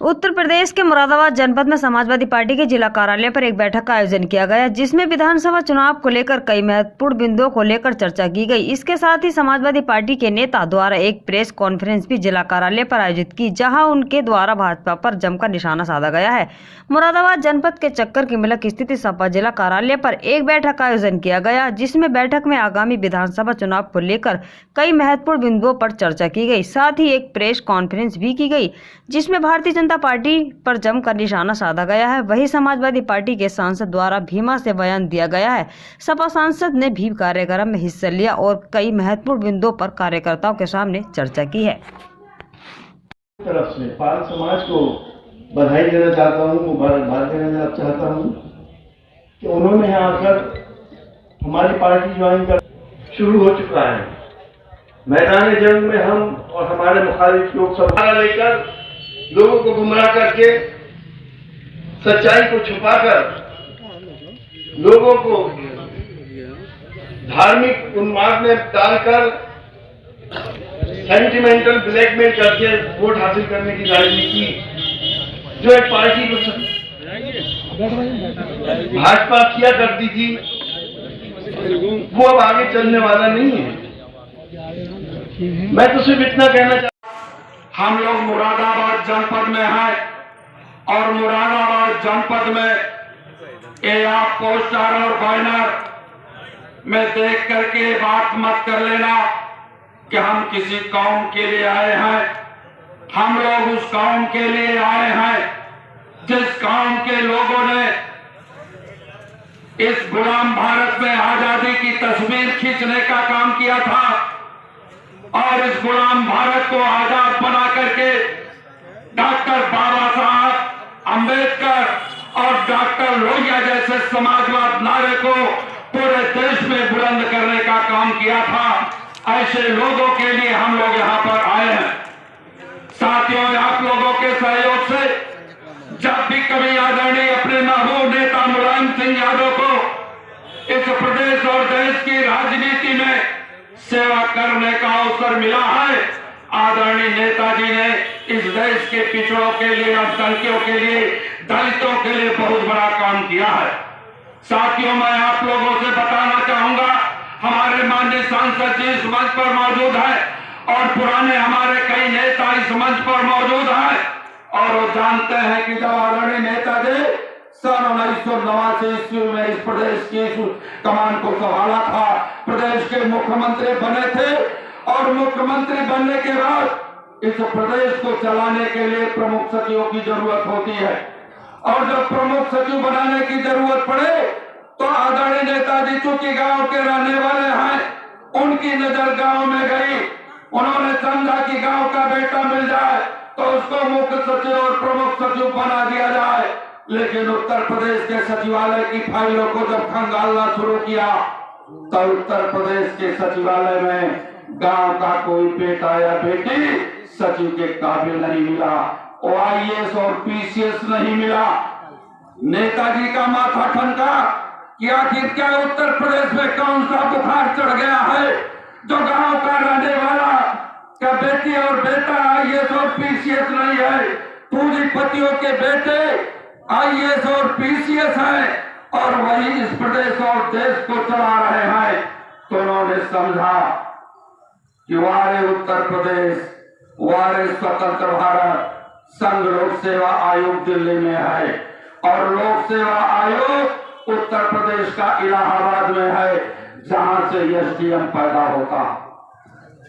उत्तर प्रदेश के मुरादाबाद जनपद में समाजवादी पार्टी के जिला कार्यालय पर एक बैठक का आयोजन किया गया, जिसमें विधानसभा चुनाव को लेकर कई महत्वपूर्ण बिंदुओं को लेकर चर्चा की गई। इसके साथ ही समाजवादी पार्टी के नेता द्वारा एक प्रेस कॉन्फ्रेंस भी जिला कार्यालय पर आयोजित की, जहां उनके द्वारा भाजपा पर जमकर निशाना साधा गया है। मुरादाबाद जनपद के चक्कर की मिलक स्थित सपा जिला कार्यालय पर एक बैठक का आयोजन किया गया, जिसमें बैठक में आगामी विधानसभा चुनाव को लेकर कई महत्वपूर्ण बिंदुओं पर चर्चा की गई। साथ ही एक प्रेस कॉन्फ्रेंस भी की गई, जिसमें भारतीय जनता पार्टी पर जमकर निशाना साधा गया है। वही समाजवादी पार्टी के सांसद द्वारा भीमा से बयान दिया गया है। सपा सांसद ने भी कार्यक्रम में हिस्सा लिया और कई महत्वपूर्ण बिंदुओं पर कार्यकर्ताओं के सामने चर्चा की है। तरफ से पाल समाज को बधाई देना चाहता हूँ, मुबारकबाद देना चाहता हूँ कि उन्होंने यहाँ आकर हमारी पार्टी ज्वाइन कर शुरू हो चुका है। मैदान जंग में हम और हमारे मुखालिफ लोग सभा लेकर लोगों को गुमराह करके सच्चाई को छुपाकर लोगों को धार्मिक उन्माद में डालकर सेंटिमेंटल ब्लैकमेल करके वोट हासिल करने की राजनीति जो एक पार्टी को भाजपा किया करती थी, वो अब आगे चलने वाला नहीं है। मैं तो सिर्फ इतना कहना चाहता, हम लोग मुरादाबाद जनपद में हैं और मुरादाबाद जनपद में ये आप पोस्टर और बैनर में देख करके बात मत कर लेना कि हम किसी कौम के लिए आए हैं। हम लोग उस कौम के लिए आए हैं जिस कौम के लोगों ने इस गुलाम भारत में आजादी की तस्वीर खींचने का काम किया था और इस गुलाम भारत को आजाद बना करके डॉक्टर बाबा साहब अम्बेडकर और डॉक्टर लोहिया जैसे समाजवाद नारे को पूरे देश में बुलंद करने का काम किया था। ऐसे लोगों के लिए हम लोग यहाँ पर आए हैं। साथियों, आप लोगों के सहयोग से जब भी कभी आदरणीय अपने महबूब नेता मुलायम सिंह यादव को इस प्रदेश और देश की राजनीति में सेवा करने का अवसर मिला है, आदरणीय नेताजी ने इस देश के पिछड़ों के लिए, अल्पसंख्यकों के लिए, दलितों के लिए बहुत बड़ा काम किया है। साथियों, मैं आप लोगों से बताना चाहूंगा, हमारे माननीय सांसद जी इस मंच पर मौजूद है और पुराने हमारे कई नेता इस मंच पर मौजूद हैं और वो जानते हैं कि जब आदरणीय नेताजी सन 1989 ईस्वी में इस प्रदेश की कमान को संभाला था, प्रदेश के मुख्यमंत्री बने थे और मुख्यमंत्री बनने के बाद इस प्रदेश को चलाने के लिए प्रमुख सचिवों की जरूरत होती है और जब प्रमुख सचिव बनाने की जरूरत पड़े तो आदरणीय नेताजी चूंकि गांव के रहने वाले हैं, उनकी नजर गांव में गई। उन्होंने समझा कि गांव का बेटा मिल जाए तो उसको मुख्य सचिव और प्रमुख सचिव बना दिया जाए। लेकिन उत्तर प्रदेश के सचिवालय की फाइलों को जब खंगालना शुरू किया तो उत्तर प्रदेश के सचिवालय में गांव का कोई बेटा या बेटी सचिव के काबिल नहीं मिला, OIS और PCS नहीं मिला। नेताजी का माथा ठनका कि आखिर क्या उत्तर प्रदेश में कौन सा बुखार चढ़ गया है जो गांव का रहने वाला का बेटी और बेटा IAS और PCS नहीं है, पूंजीपतियों के बेटे IAS और PCS हैं और वही इस प्रदेश और देश को चला रहे हैं। तो उन्होंने समझा कि वारे उत्तर प्रदेश, वारे स्वतंत्र भारत, संघ लोक सेवा आयोग दिल्ली में है और लोक सेवा आयोग उत्तर प्रदेश का इलाहाबाद में है, जहां से SDM पैदा होता,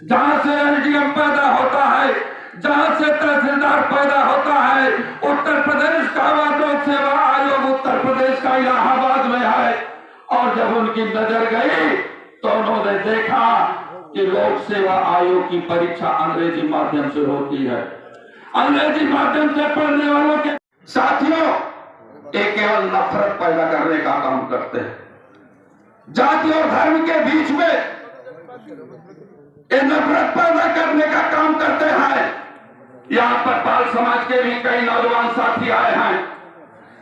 जहां से LDM पैदा होता है, जहां से तहसीलदार पैदा होता है। उत्तर प्रदेश का लोक सेवा आयोग उत्तर प्रदेश का इलाहाबाद में है और जब उनकी नजर गई तो उन्होंने देखा कि लोक सेवा आयोग की परीक्षा अंग्रेजी माध्यम से होती है। अंग्रेजी माध्यम से पढ़ने वालों के साथियों एक केवल नफरत पैदा करने का काम करते हैं। जाति और धर्म के बीच में ये नफरत पैदा करने का काम करते हैं। यहाँ पर पाल समाज के भी कई नौजवान साथी आए हैं।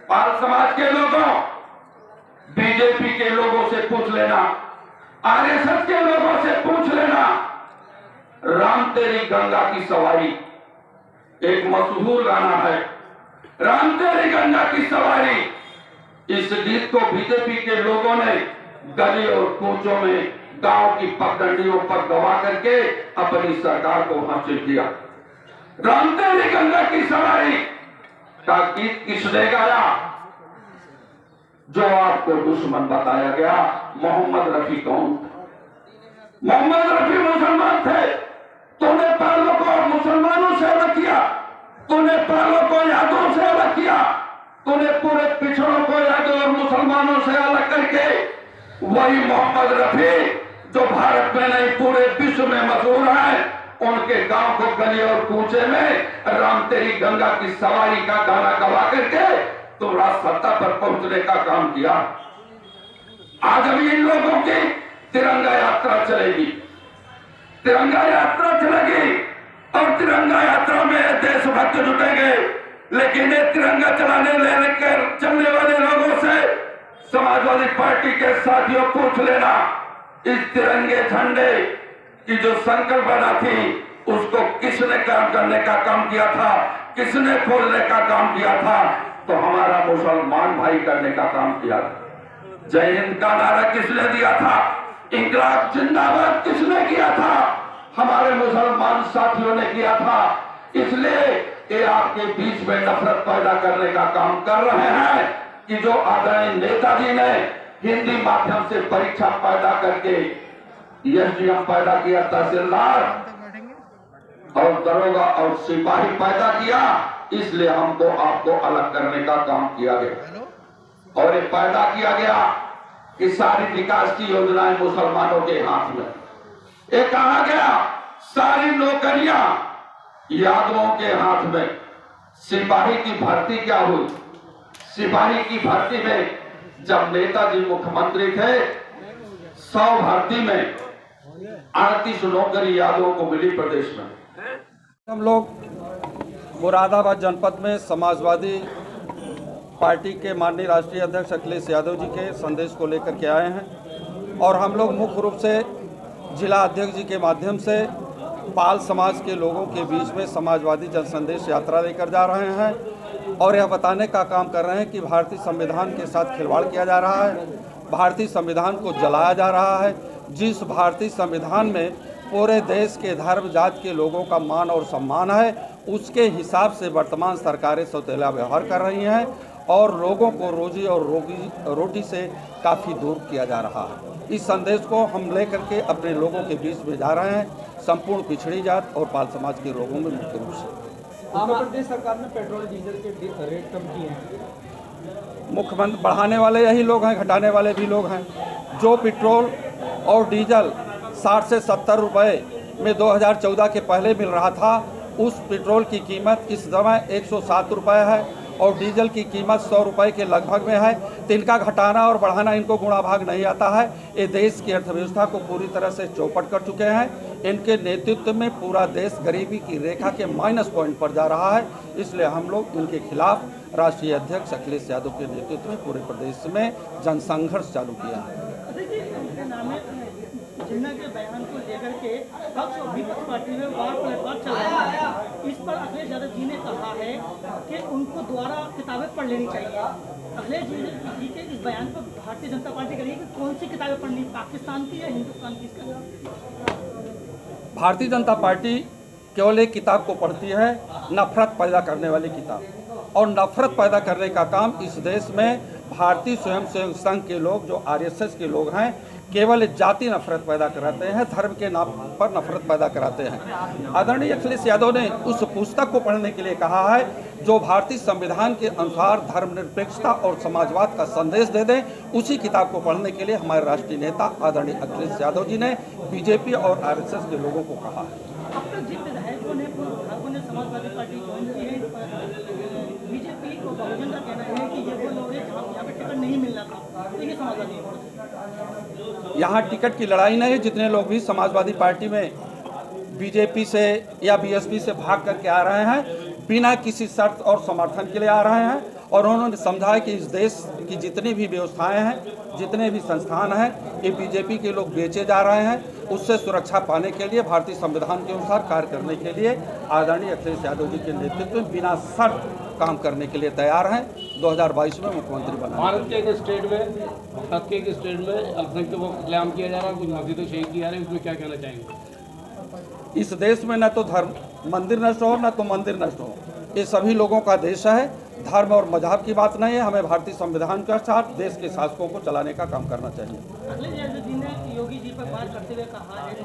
पाल समाज के लोगों, बीजेपी के लोगों से पूछ लेना, RSS के लोगों से पूछ लेना, राम तेरी गंगा की सवारी एक मशहूर गाना है, राम तेरी गंगा की सवारी। इस गीत को बीजेपी के लोगों ने गली और कूचों में, गांव की पगडंडियों पर गवा करके अपनी सरकार को हासिल किया। राम तेरी गंगा की सवारी का गीत किसने गाया? जो आपको दुश्मन बताया गया, मोहम्मद रफी कौन था? मोहम्मद रफी मुसलमान थे। तूने पहलों को मुसलमानों से अलग किया, तूने पहलों को यादों से अलग किया, तूने पूरे पिछड़ों को यादों और मुसलमानों से अलग करके वही मोहम्मद रफी जो भारत में नहीं पूरे विश्व में मशहूर है, उनके गांव को गली और कूचे में राम तेरी गंगा की सवारी का गाना गवा करके तुमरा सत्ता पर पहुंचने का काम किया। आज अभी इन लोगों की तिरंगा यात्रा चलेगी, तिरंगा यात्रा चलेगी और तिरंगा यात्रा में देशभक्त जुटेंगे। लेकिन ये तिरंगा चलाने लेकर चलने वाले लोगों से समाजवादी पार्टी के साथियों पूछ लेना, इस तिरंगे झंडे की जो संकल्पना थी उसको किसने काम करने का काम किया था, किसने खोलने का काम किया था? तो हमारा मुसलमान भाई करने का काम किया था। जय हिंद का नारा किसने दिया था? इंकलाब जिंदाबाद किसने किया था? हमारे मुसलमान साथियों ने किया था। इसलिए ये आपके बीच में नफरत पैदा करने का काम कर रहे हैं कि जो आदरणीय नेताजी ने हिंदी माध्यम से परीक्षा पैदा करके एसडीएम पैदा किया, तहसीलदार और दरोगा और सिपाही पैदा किया, इसलिए हमको आपको अलग करने का काम किया गया। और ये पैदा किया गया कि सारी विकास की योजनाएं मुसलमानों के हाथ में। ये कहा गया सारी नौकरियां यादवों के हाथ में। सिपाही की भर्ती क्या हुई? सिपाही की भर्ती में जब नेताजी मुख्यमंत्री थे, 100 भर्ती में 38 नौकरी यादवों को मिली प्रदेश में। हम लोग मुरादाबाद जनपद में समाजवादी पार्टी के माननीय राष्ट्रीय अध्यक्ष अखिलेश यादव जी के संदेश को लेकर के आए हैं और हम लोग मुख्य रूप से जिला अध्यक्ष जी के माध्यम से पाल समाज के लोगों के बीच में समाजवादी जन संदेश यात्रा लेकर जा रहे हैं और यह बताने का काम कर रहे हैं कि भारतीय संविधान के साथ खिलवाड़ किया जा रहा है, भारतीय संविधान को जलाया जा रहा है। जिस भारतीय संविधान में पूरे देश के धर्म जाति के लोगों का मान और सम्मान है, उसके हिसाब से वर्तमान सरकारें सौतेला व्यवहार कर रही हैं और लोगों को रोजी और रोटी से काफ़ी दूर किया जा रहा है। इस संदेश को हम लेकर के अपने लोगों के बीच में जा रहे हैं, संपूर्ण पिछड़ी जात और पाल समाज के लोगों में मुख्य रूप से। उत्तर प्रदेश सरकार ने पेट्रोल डीजल के रेट कम किए हैं। मुख्यमंत्री बढ़ाने वाले यही लोग हैं, घटाने वाले भी लोग हैं। जो पेट्रोल और डीजल 60 से 70 रुपये में 2014 के पहले मिल रहा था, उस पेट्रोल की कीमत इस समय 107 रुपये है और डीजल की कीमत 100 रुपये के लगभग में है। तो इनका घटाना और बढ़ाना इनको गुणा भाग नहीं आता है। ये देश की अर्थव्यवस्था को पूरी तरह से चौपट कर चुके हैं। इनके नेतृत्व में पूरा देश गरीबी की रेखा के माइनस पॉइंट पर जा रहा है। इसलिए हम लोग इनके खिलाफ राष्ट्रीय अध्यक्ष अखिलेश यादव के नेतृत्व में पूरे प्रदेश में जनसंघर्ष चालू किया है। जिन्ना के बयान को लेकर के पक्ष और विपक्ष पार्टी में वार पलटवार चल रहा है। इस पर अखिलेश यादव जी ने कहा है कि उनको दोबारा किताबें पढ़ लेनी चाहिए। अखिलेश जी के इस बयान पर भारतीय जनता पार्टी करेगी कि कौन सी किताबें पढ़नी, पाकिस्तान की या हिंदुस्तान की? भारतीय जनता पार्टी केवल एक किताब को पढ़ती है, नफरत पैदा करने वाली किताब। और नफरत पैदा करने का काम इस देश में भारतीय स्वयंसेवक संघ के लोग, जो आरएसएस के लोग हैं, केवल जाति नफरत पैदा कराते हैं, धर्म के नाम पर नफरत पैदा कराते हैं। आदरणीय अखिलेश यादव ने उस पुस्तक को पढ़ने के लिए कहा है जो भारतीय संविधान के अनुसार धर्मनिरपेक्षता और समाजवाद का संदेश दे दें। उसी किताब को पढ़ने के लिए हमारे राष्ट्रीय नेता आदरणीय अखिलेश यादव जी ने बीजेपी और आरएसएस के लोगों को कहा है। अब तक जिन विधायकों ने समाजवादी पार्टी ज्वाइन की है, बीजेपी को बहुजन का कहना है कि ये वो लोग हैं जहाँ पे टिकट नहीं मिलना था, तो ये समाजवादी यहाँ टिकट की लड़ाई नहीं है। जितने लोग भी समाजवादी पार्टी में बीजेपी से या बीएसपी से भाग करके आ रहे हैं, बिना किसी शर्त और समर्थन के लिए आ रहे हैं और उन्होंने समझा है कि इस देश की जितनी भी व्यवस्थाएं हैं, जितने भी संस्थान हैं, ये बीजेपी के लोग बेचे जा रहे हैं। उससे सुरक्षा पाने के लिए भारतीय संविधान के अनुसार कार्य करने के लिए आदरणीय अखिलेश यादव जी के नेतृत्व में बिना शर्त काम करने के लिए तैयार हैं। 2022 में मुख्यमंत्री बना। भारत के एक स्टेट में अल्पसंख्यकों को कत्लेआम किया जा रहा है, कुछ मस्जिदें शहीद की जा रही है, उसमें क्या कहना चाहेंगे? इस देश में न तो धर्म मंदिर नष्ट हो न तो मंदिर नष्ट हो, ये सभी लोगों का देश है। धर्म और मजहब की बात नहीं है, हमें भारतीय संविधान के साथ देश के शासकों को चलाने का काम करना चाहिए। अखिलेश यादव जी ने योगी जी पर बात करते हुए कहा है कि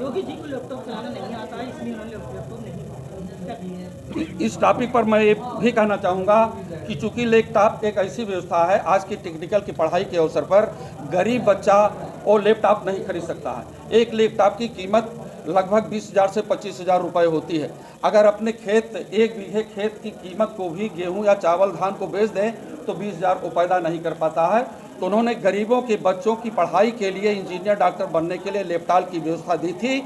योगी जी को लैपटॉप चलाना नहीं आता है, इसलिए उन्होंने लैपटॉप नहीं। इस टॉपिक पर मैं ये भी कहना चाहूँगा कि चूंकि लैपटॉप एक ऐसी व्यवस्था है, आज की टेक्निकल की पढ़ाई के अवसर पर गरीब बच्चा वो लैपटॉप नहीं खरीद सकता है। एक लैपटॉप की कीमत लगभग 20,000 से 25,000 रुपये होती है। अगर अपने खेत 1 बीघे खेत की कीमत को भी गेहूं या चावल धान को बेच दें तो 20,000 को पैदा नहीं कर पाता है। तो उन्होंने गरीबों के बच्चों की पढ़ाई के लिए, इंजीनियर डॉक्टर बनने के लिए लैपटॉप की व्यवस्था दी थी।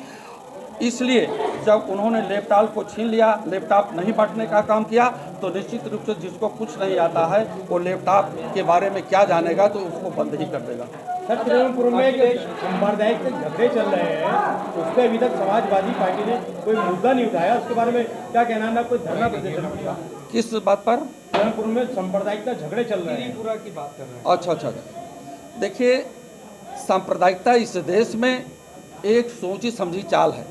इसलिए जब उन्होंने लैपटॉप को छीन लिया, लैपटॉप नहीं बांटने का काम किया, तो निश्चित रूप से जिसको कुछ नहीं आता है वो लैपटॉप के बारे में क्या जानेगा, तो उसको बंद ही कर देगा। सर, त्रिवेंद्रपुर में जो सांप्रदायिक झगड़े चल रहे हैं उस पर अभी तक समाजवादी पार्टी ने कोई मुद्दा नहीं उठाया, उसके बारे में क्या कहना है? ना कोई धरना प्रदर्शन किया? किस बात पर? त्रिवेंद्रपुर में सांप्रदायिकता झगड़े चल रहे हैं, पूरा की बात कर रहे हैं। अच्छा, देखिए, सांप्रदायिकता इस देश में एक सोची समझी चाल है,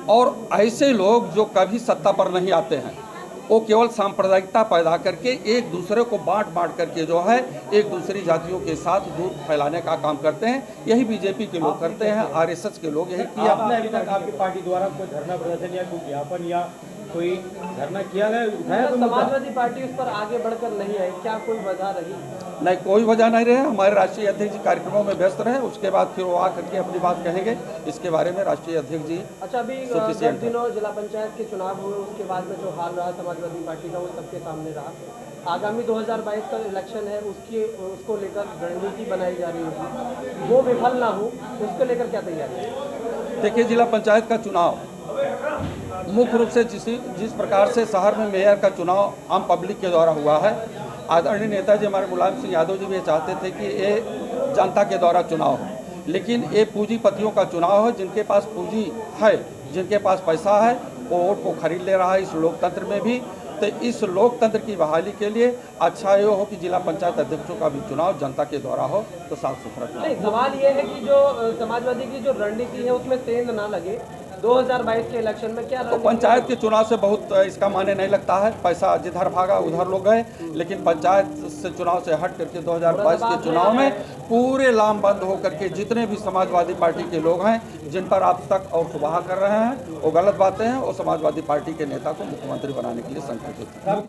और ऐसे लोग जो कभी सत्ता पर नहीं आते हैं वो केवल सांप्रदायिकता पैदा करके एक दूसरे को बांट करके जो है एक दूसरी जातियों के साथ दूर फैलाने का काम करते हैं। यही बीजेपी के लोग करते हैं, आरएसएस के लोग यही किया। आपने अभी तक आपकी पार्टी द्वारा कोई धरना प्रदर्शन या कोई ज्ञापन या कोई धरना किया गया, उठाया? तो समाजवादी पार्टी उस पर आगे बढ़कर नहीं आई, क्या कोई वजह रही? नहीं, कोई वजह नहीं रहे। हमारे राष्ट्रीय अध्यक्ष जी कार्यक्रमों में व्यस्त रहे, उसके बाद फिर वो आकर के अपनी बात कहेंगे। इसके बारे में राष्ट्रीय अध्यक्ष जी अच्छा, अभी जब दिनों जिला पंचायत के चुनाव हुए उसके बाद में जो हाल रहा समाजवादी पार्टी का वो सबके सामने रहा। आगामी 2022 का इलेक्शन है, उसको लेकर रणनीति बनाई जा रही होगी, वो विफल ना हो उसको लेकर क्या तैयारी है? देखिए, जिला पंचायत का चुनाव मुख्य रूप से जिस प्रकार से शहर में मेयर का चुनाव आम पब्लिक के द्वारा हुआ है, आदरणीय नेताजी हमारे मुलायम सिंह यादव जी भी चाहते थे कि ये जनता के द्वारा चुनाव हो, लेकिन ये पूंजीपतियों का चुनाव है। जिनके पास पूंजी है, जिनके पास पैसा है, वो वोट को खरीद ले रहा है इस लोकतंत्र में भी। तो इस लोकतंत्र की बहाली के लिए अच्छा ये हो कि जिला पंचायत अध्यक्षों का भी चुनाव जनता के द्वारा हो, तो साफ सुथरा चुनाव। नहीं, सवाल ये है कि जो समाजवादी की जो रणनीति है उसमें सेंध ना लगे 2022 के इलेक्शन में, क्या तो पंचायत के चुनाव से बहुत इसका माने नहीं लगता है। पैसा जिधर भागा उधर लोग गए, लेकिन पंचायत से चुनाव से हट करके 2022 के चुनाव में पूरे लामबंद होकर के जितने भी समाजवादी पार्टी के लोग हैं, जिन पर आप तक और सुबह कर रहे हैं, वो गलत बातें हैं। और समाजवादी पार्टी के नेता को मुख्यमंत्री बनाने के लिए संकेत देते हैं।